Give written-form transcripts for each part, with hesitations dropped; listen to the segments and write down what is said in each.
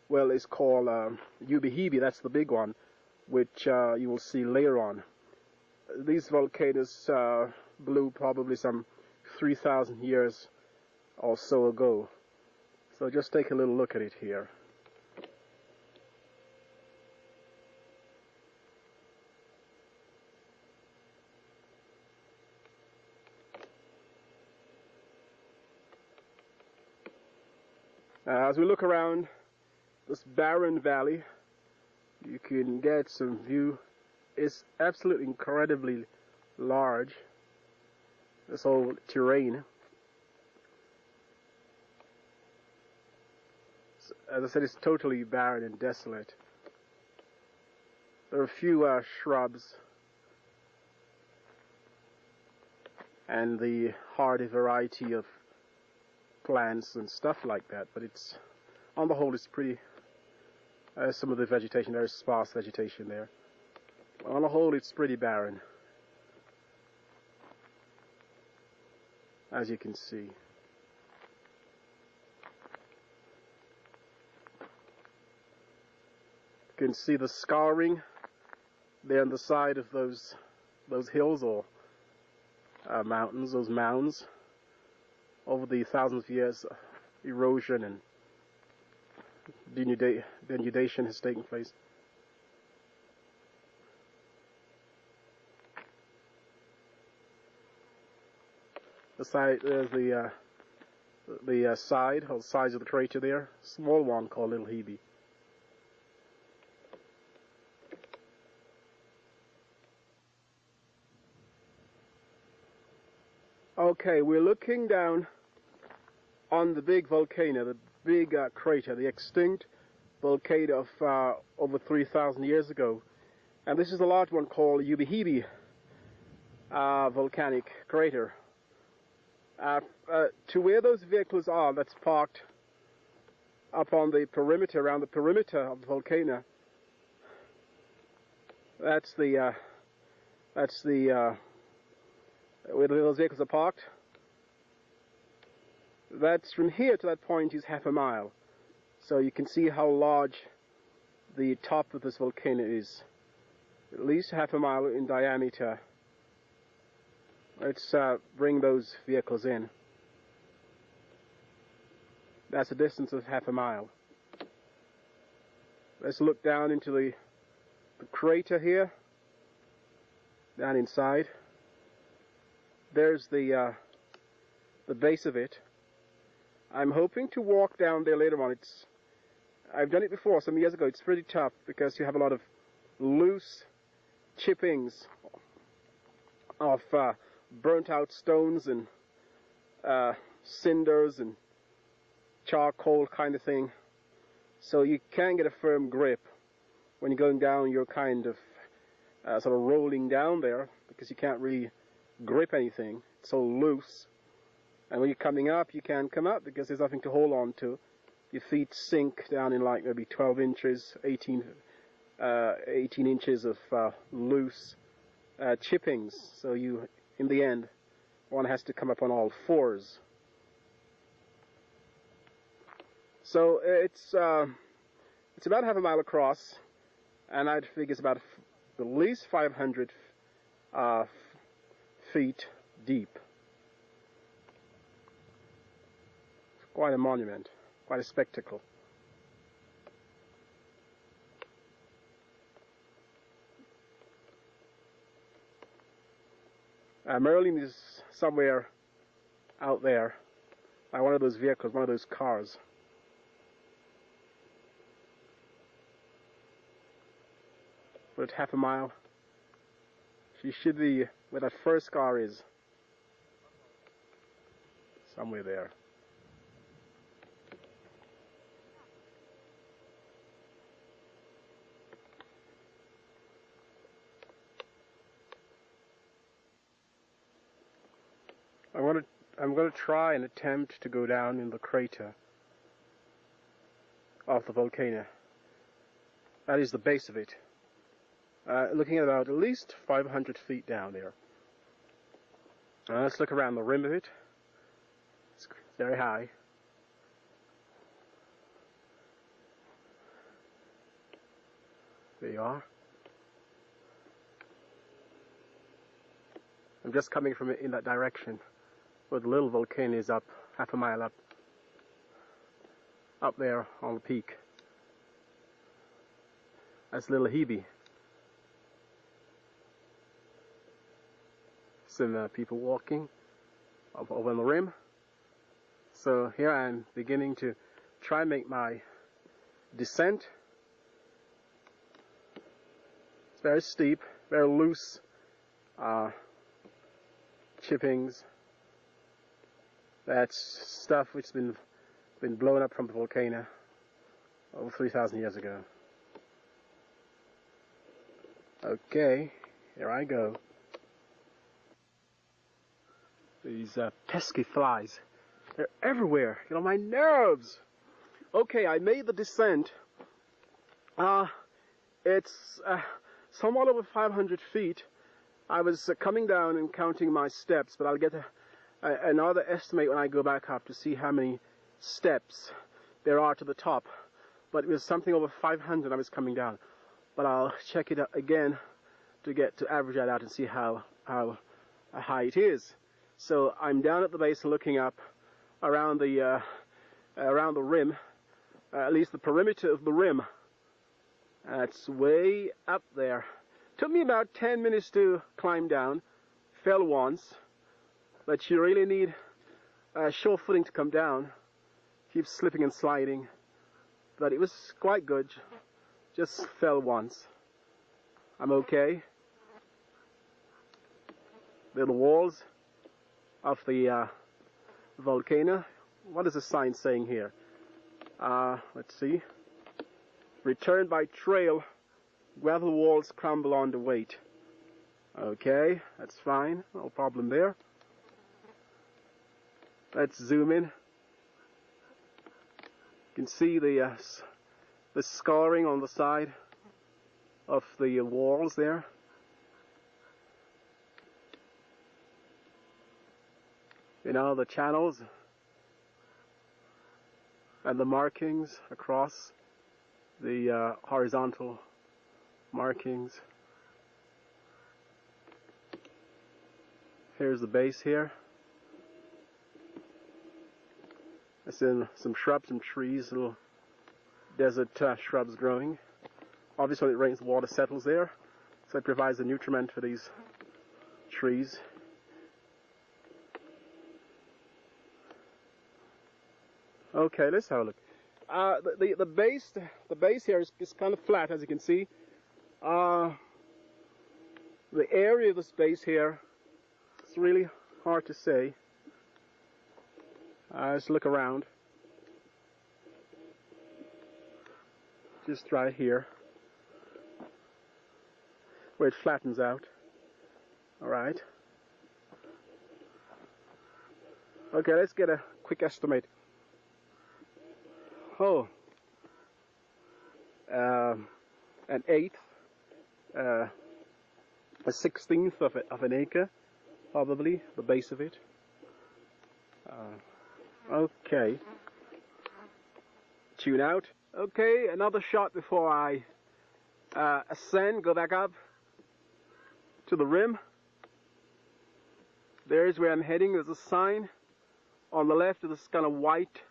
well, it's called Ubihibi. That's the big one, which you will see later on. These volcanoes blew probably some 3,000 years or so ago. So just take a little look at it here. As we look around this barren valley, you can get some view. It's absolutely incredibly large, this whole terrain. As I said, it's totally barren and desolate. There are a few shrubs and the hardy variety of plants and stuff like that, but it's, on the whole, it's pretty, some of the vegetation, there is sparse vegetation there. On the whole, it's pretty barren, as you can see. You can see the scarring there on the side of those hills or mountains, those mounds. Over the thousands of years, erosion and denudation has taken place. The side, there's the side, or sides of the crater there, small one called Little Hebe. Okay, we're looking down on the big volcano, the big crater, the extinct volcano of over 3,000 years ago. And this is a large one called Ubihibi volcanic crater. To where those vehicles are, that's parked up on the perimeter, around the perimeter of the volcano, that's the where those vehicles are parked. That's from here to that point is half a mile. So you can see how large the top of this volcano is. At least half a mile in diameter. Let's bring those vehicles in. That's a distance of half a mile. Let's look down into the crater here. Down inside. There's the base of it. I'm hoping to walk down there later on. I've done it before some years ago. It's pretty tough because you have a lot of loose chippings of burnt out stones and cinders and charcoal kind of thing. So you can't get a firm grip. When you're going down, you're kind of sort of rolling down there because you can't really grip anything. It's so loose. And when you're coming up, you can't come up because there's nothing to hold on to. Your feet sink down in like maybe 12 inches, 18 inches of loose chippings. So you, in the end, one has to come up on all fours. So it's about half a mile across, and I'd figure it's about at least 500 feet deep. Quite a monument, quite a spectacle. Merl is somewhere out there by one of those vehicles, one of those cars. But half a mile. She should be where that first car is. Somewhere there. I'm going to try and attempt to go down in the crater of the volcano. That is the base of it. Looking at about at least 500 feet down there. Let's look around the rim of it. It's very high. There you are. I'm just coming from in that direction where the little volcano is up, half a mile up there on the peak. That's Little Hebe. Some people walking up over on the rim. So here I am beginning to try and make my descent. It's very steep, very loose chippings. That's stuff which has been blown up from the volcano over 3,000 years ago. Okay, here I go. These pesky flies, they're everywhere, you know, my nerves. Okay, I made the descent. It's somewhat over 500 feet. I was coming down and counting my steps, but I'll get another estimate when I go back up to see how many steps there are to the top. But it was something over 500 I was coming down. But I'll check it again to average that out and see how high it is. So I'm down at the base looking up around the rim, at least the perimeter of the rim. That's way up there. Took me about 10 minutes to climb down. Fell once, but you really need sure footing to come down. Keep slipping and sliding, but it was quite good. Just fell once. I'm okay. The walls of the volcano. What is the sign saying here? Let's see. Return by trail. Gravel walls crumble under weight. Okay, that's fine. No problem there. Let's zoom in. You can see the scarring on the side of the walls there. You know, the channels and the markings across the horizontal markings. Here's the base here. It's in some shrubs, some trees, little desert shrubs growing. Obviously when it rains, the water settles there, so it provides a nutriment for these trees. Okay, let's have a look. The base here is kind of flat, as you can see. The area of the space here, it's really hard to say. Let's look around. Just right here, where it flattens out. All right. Okay, let's get a quick estimate. Oh, an eighth, a 16th of an acre, probably the base of it. Okay. Tune out. Okay, another shot before I ascend. Go back up to the rim. There's where I'm heading. There's a sign on the left of this kind of white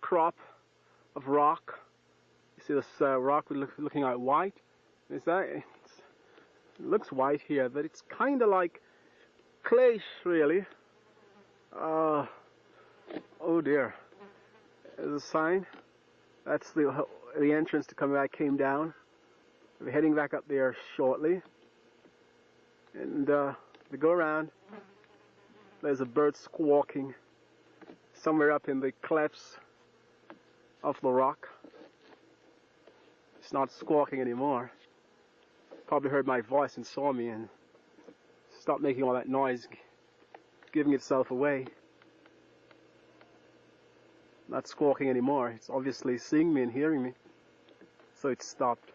crop of rock. You see this rock looking like white? Is that? It looks white here, but it's kind of like clay, really. Oh dear. There's a sign. That's the entrance to come back. Came down. We're heading back up there shortly. And we go around. There's a bird squawking somewhere up in the clefts of the rock. It's not squawking anymore. Probably heard my voice and saw me and stopped making all that noise, giving itself away. Not squawking anymore. It's obviously seeing me and hearing me. So it stopped.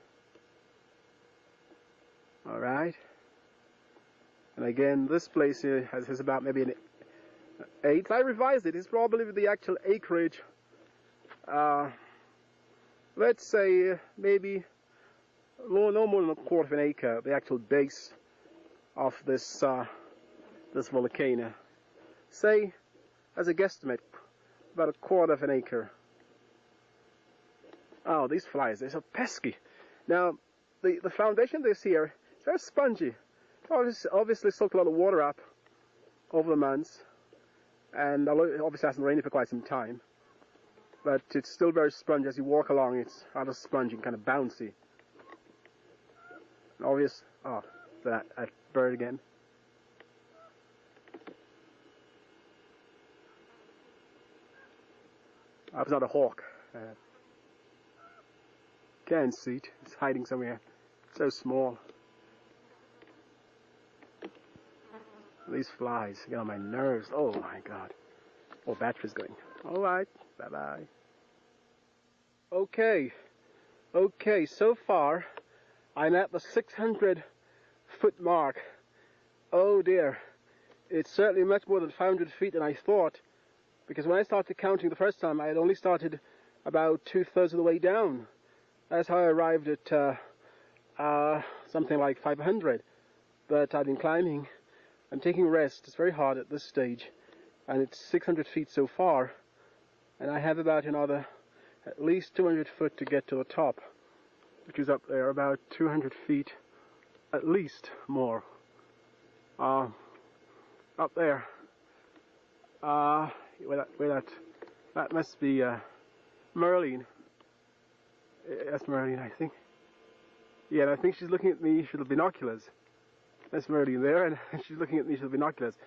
Alright. And again, this place here has about maybe an eighth. I revised it. It's probably the actual acreage. let's say maybe no more than a quarter of an acre, the actual base of this this volcano. Say, as a guesstimate, about a quarter of an acre. Oh, these flies, they're so pesky. Now, the foundation of this here is very spongy. It's obviously soaked a lot of water up over the months, and obviously hasn't rained for quite some time. But it's still very spongy. As you walk along, it's rather spongy and kind of bouncy. Obvious. Oh, that bird again. That was not a hawk. Can't see it. It's hiding somewhere. So small. These flies get on my nerves. Oh my god. Oh, battery's going. Alright. Bye bye. Okay. Okay, so far I'm at the 600-foot mark. Oh dear. It's certainly much more than 500 feet than I thought. Because when I started counting the first time, I had only started about 2/3 of the way down. That's how I arrived at something like 500. But I've been climbing. I'm taking rest. It's very hard at this stage. And it's 600 feet so far. And I have about another at least 200 foot to get to the top, which is up there, about 200 feet at least more. Up there. That must be Merlin. That's Merlin, I think. Yeah, and I think she's looking at me through the binoculars. That's Merlin there, and she's looking at me through the binoculars.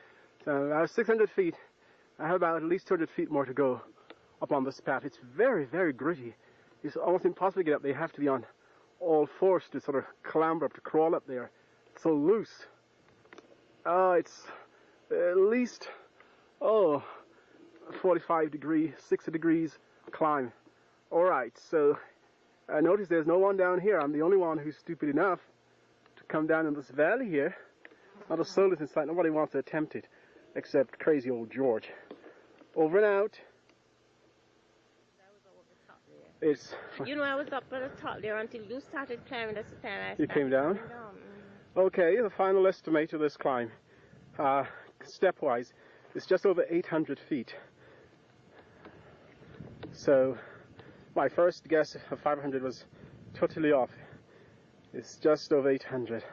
So I have 600 feet. I have about at least 200 feet more to go up on this path. It's very, very gritty. It's almost impossible to get up there. You have to be on all fours to sort of clamber up, to crawl up there. It's so loose. It's at least, 45 degrees, 60 degrees climb. Alright, so notice there's no one down here. I'm the only one who's stupid enough to come down in this valley here. Not a soul is in sight. Nobody wants to attempt it, except crazy old George. Over and out. It's. You know, I was up at the top there until you started climbing. That's the time You came down? Okay, the final estimate of this climb, stepwise, is just over 800 feet. So, my first guess of 500 was totally off. It's just over 800.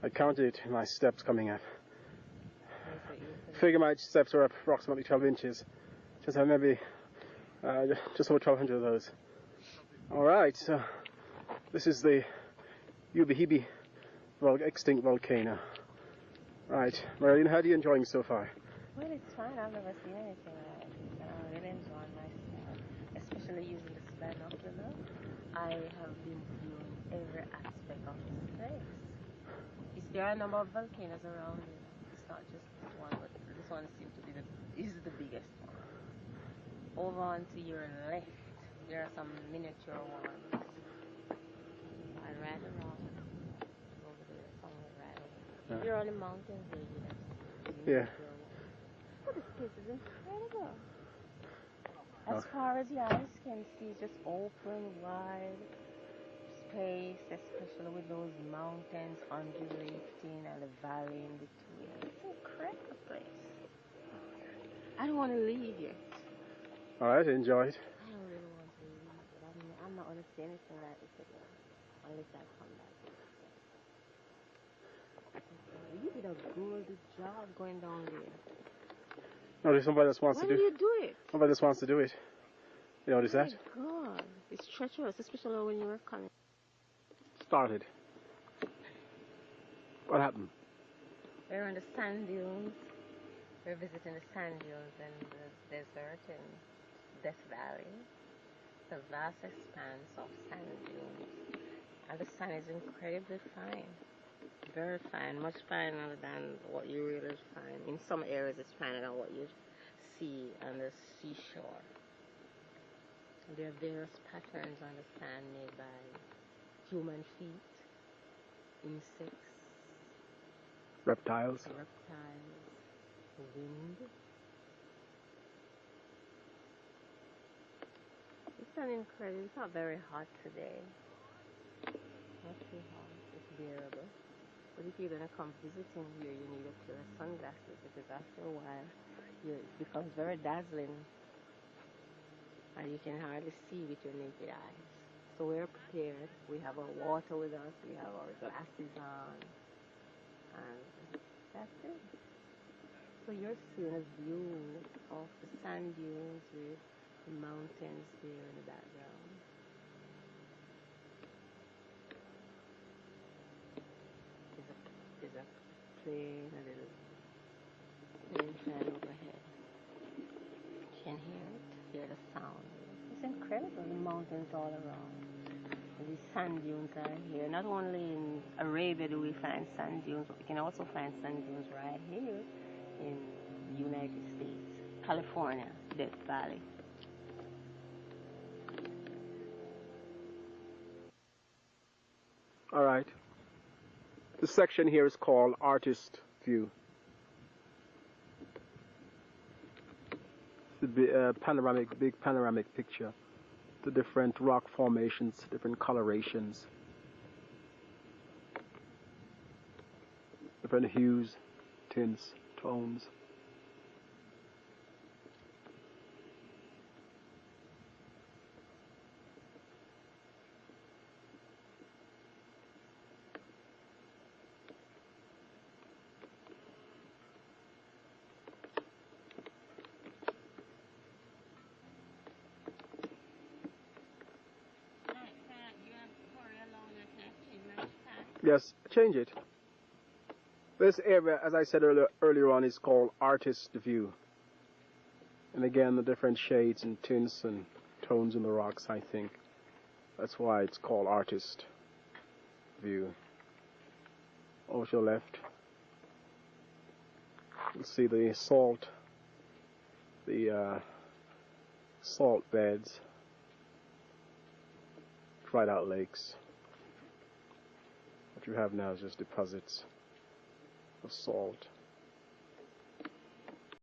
I counted it in my steps coming up. Figure my steps are up approximately 12 inches. Just have maybe just over 1,200 of those. Alright, so this is the Ubihibi extinct volcano. Right, Marilyn, how are you enjoying so far? Well, it's fine. I've never seen anything like it. I really enjoy myself, especially using this binocular. I have been viewing every aspect of this place. There are a number of volcanoes around here. It's not just this one, but this one seems to be is the biggest one. Over on to your left, there are some miniature ones. And right around over there, somewhere right over there. You're on the mountains there, Yeah. Oh, this place is incredible. As far as your eyes can see, it's just open, wide space, especially with those mountains undulating and the valley in between. It's an incredible place. I don't want to leave yet. Alright, enjoy it. I don't really want to leave, but I'm not going to say anything like this again unless I come back. You did a good job going down there. No, there's somebody that wants Why to do you do it? Somebody that wants to do it. You notice that? Oh my God, it's treacherous, especially when you were coming. Started. What happened? We're on the sand dunes. We're visiting the sand dunes and the desert in Death Valley. It's a vast expanse of sand dunes. And the sun is incredibly fine. Very fine, much finer than what you really find. In some areas it's finer than what you see on the seashore. There are various patterns on the sand made by human feet, insects, Reptiles. Wind. It's an incredible. It's not very hot today. Not too hot. It's bearable. But if you're gonna come visiting here, you need a pair of sunglasses because after a while, it becomes very dazzling, and you can hardly see with your naked eyes. So we're prepared. We have our water with us. We have our glasses on, and that's it. So you're seeing a view of the sand dunes with the mountains there in the background. There's a plane, a little plane flying overhead. You can hear the sound. It's incredible, the mountains all around. And these sand dunes are here. Not only in Arabia do we find sand dunes, but we can also find sand dunes right here in the United States, California, Death Valley. All right. The section here is called Artist View. It's a big panoramic picture. The different rock formations, different colorations, different hues, tints, tones. Yes, change it. This area, as I said earlier on, is called Artist View. And again, the different shades and tints and tones in the rocks, I think. That's why it's called Artist View. Over to the left, you'll see the salt beds, dried out lakes. What you have now is just deposits of salt.